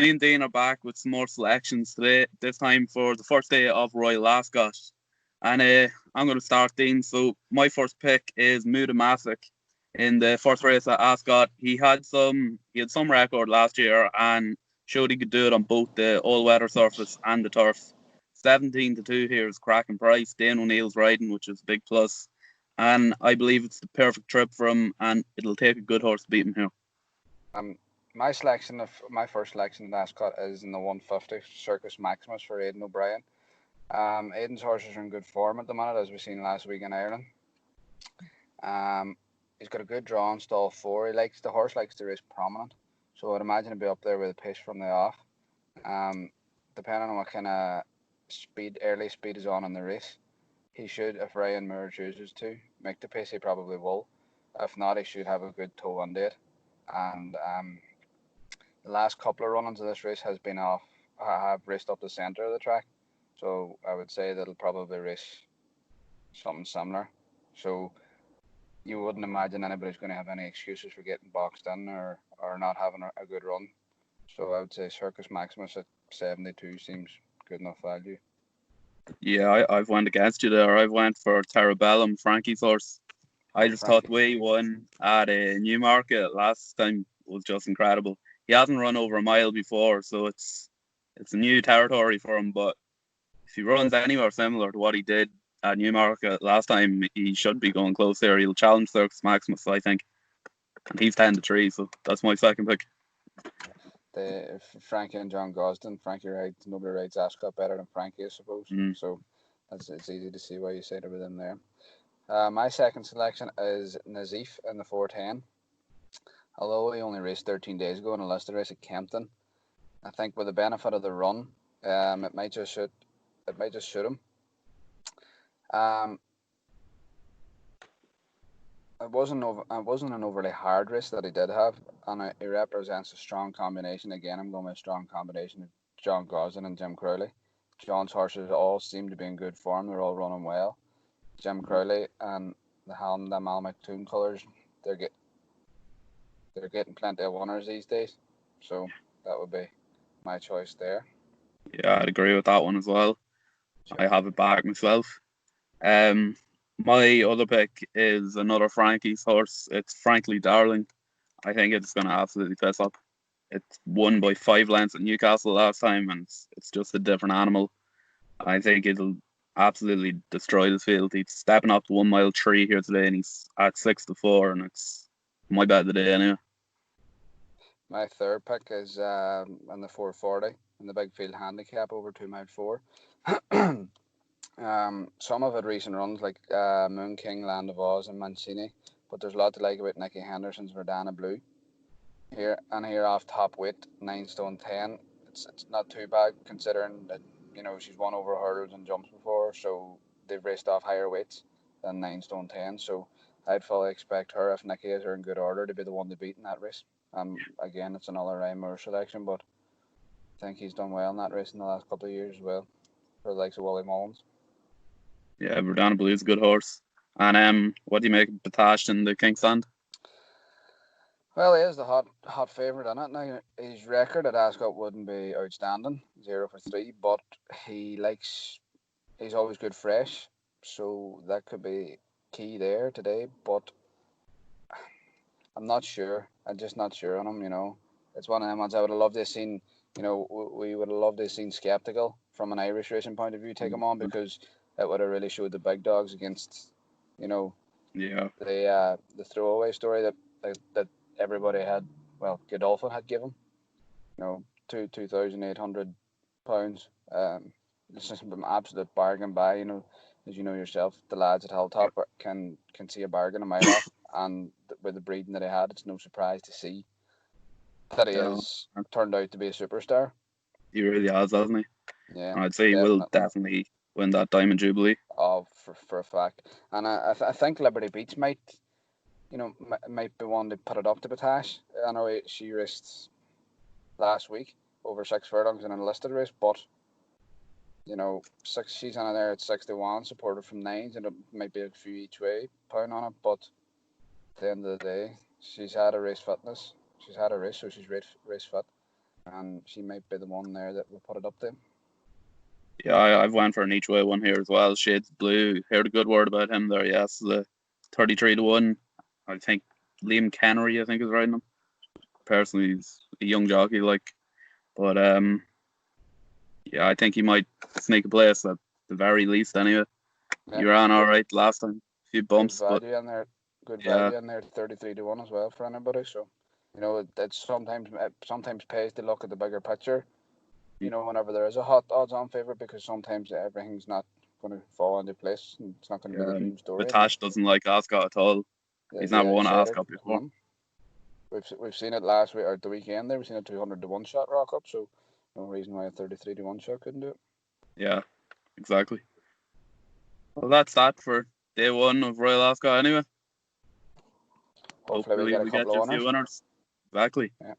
Me and Dean are back with some more selections today, this time for the first day of Royal Ascot. And I'm going to start, Dean. So my first pick is Muda Masick in the first race at Ascot. He had some record last year and showed he could do it on both the all-weather surface and the turf. 17-2 here is cracking price. Dane O'Neill's riding, which is a big plus. And I believe it's the perfect trip for him, and it'll take a good horse to beat him here. Um, my first selection in Ascot is in the 150 Circus Maximus for Aidan O'Brien. Aidan's horses are in good form at the minute, as we seen last week in Ireland. He's got a good draw in stall 4. The horse likes to race prominent, so I'd imagine he'll be up there with a pace from the off. Depending on what kind of early speed is on in the race, he should, if Ryan Moore chooses to make the pace, he probably will. If not, he should have a good toe under it. And the last couple of run-ins of this race have raced up the centre of the track, so I would say that it'll probably race something similar. So you wouldn't imagine anybody's going to have any excuses for getting boxed in or not having a good run. So I would say Circus Maximus at 72 seems good enough value. Yeah, I've went against you there. I've went for Terrabellum, Frankie's horse. I just thought the Frankie. way he won at Newmarket last time was just incredible. He hasn't run over a mile before, so it's a new territory for him. But if he runs anywhere similar to what he did at Newmarket last time, he should be going close there. He'll challenge Circus Maximus, I think, and he's 10-3, so that's my second pick. Frankie and John Gosden. Nobody rides Ascot better than Frankie, I suppose. Mm. So it's easy to see why you say it with him there. My second selection is Nazif in the 410. Although he only raced 13 days ago in a listed race at Kempton, I think with the benefit of the run, it might just suit him. It wasn't an overly hard race that he did have, and he represents a strong combination. Again, I'm going with a strong combination of John Gosden and Jim Crowley. John's horses all seem to be in good form. They're all running well. Jim Crowley and the Malmach Toon colours, they're getting plenty of winners these days. So that would be my choice there. Yeah, I'd agree with that one as well. Sure. I have it back myself. Um, my other pick is another Frankie's horse. It's Frankly Darling. I think it's going to absolutely piss up. It won by 5 lengths at Newcastle last time, and it's just a different animal. I think it'll absolutely destroy the field. He's stepping up to 1 mile 3 here today, and he's at 6-4, and it's my bet of the day anyway. My third pick is in the 440 in the big field handicap over 2 mile 4. Some of it recent runs like Moon King, Land of Oz, and Mancini, but there's a lot to like about Nicky Henderson's Verdana Blue. Here off top weight, 9 stone 10. It's not too bad considering that she's won over hurdles and jumps before, so they've raced off higher weights than 9 stone 10. So I'd fully expect her, if Nicky is her in good order, to be the one to beat in that race. Again, it's another Rhymer selection, but I think he's done well in that race in the last couple of years as well, for the likes of Wally Mullins. Yeah, Verdana Blue is a good horse. And what do you make of Potage in the King's Stand? Well, he is the hot favourite in it. Now, his record at Ascot wouldn't be outstanding, 0 for 3, but he's always good fresh, so that could be key there today, but I'm not sure. I'm just not sure on him. It's one of them ones I would have loved to have seen, we would have loved to have seen Skeptical from an Irish racing point of view take him on, because it would have really showed the big dogs against, Yeah. the throwaway story that everybody had. Well, Godolphin had given, £2,800. It's just an absolute bargain buy. As you know yourself, the lads at Hilltop can see a bargain a mile off, and with the breeding that he had, it's no surprise to see that he Yeah, has turned out to be a superstar. he really has, hasn't he? Yeah, And I'd say he will definitely. definitely win that Diamond Jubilee. Oh, for a fact. And I think Liberty Beach might be one to put it up to Potash. I know she raced last week over 6 furlongs in an enlisted race, but she's on there at 61, supported from 9s, and it might be a few each way pound on it. But at the end of the day, she's had a race fitness. She's had a race, so she's race fit. and she might be the one there that will put it up to him. Yeah, I've went for an each way one here as well. Shades Blue. Heard a good word about him there. Yes, the 33-1. I think Liam Kennery, I think, is riding him. Personally, he's a young jockey, like, but yeah, I think he might sneak a place at the very least. Anyway, Yeah, you ran all right last time. A few good bumps, but value in there. Good yeah, value in there, 33-1 as well for anybody. So, it sometimes pays to look at the bigger picture. Whenever there is a hot odds-on favourite, because sometimes everything's not going to fall into place, and it's not going to be the dream story. Potage doesn't like Ascot at all. He's never won Ascot before. We've seen it last week or the weekend there. We've seen a 200-1 shot rock up, so no reason why a 33-1 shot couldn't do it. Yeah, exactly. Well, that's that for day one of Royal Ascot anyway. Hopefully we get a couple of you a few winners. Exactly. Yeah.